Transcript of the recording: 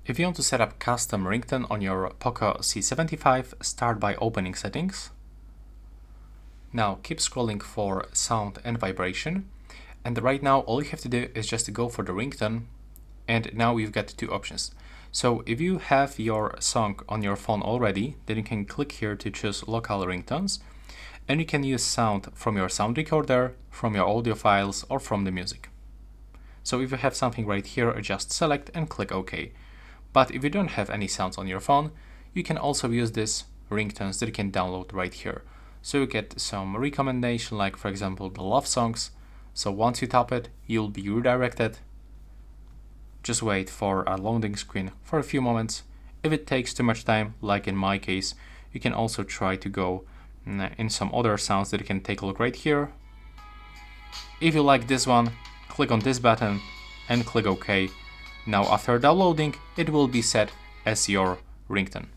If you want to set up custom ringtone on your POCO C75, start by opening settings. Now keep scrolling for sound and vibration. And right now all you have to do is just to go for the ringtone. And now you've got two options. So if you have your song on your phone already, then you can click here to choose local ringtones. And you can use sound from your sound recorder, from your audio files, or from the music. So if you have something right here, just select and click OK. But if you don't have any sounds on your phone, you can also use these ringtones that you can download right here. So you get some recommendation, like for example the love songs. So once you tap it, you'll be redirected. Just wait for a loading screen for a few moments. If it takes too much time, like in my case, you can also try to go in some other sounds that you can take a look right here. If you like this one, click on this button and click OK. Now after downloading, it will be set as your ringtone.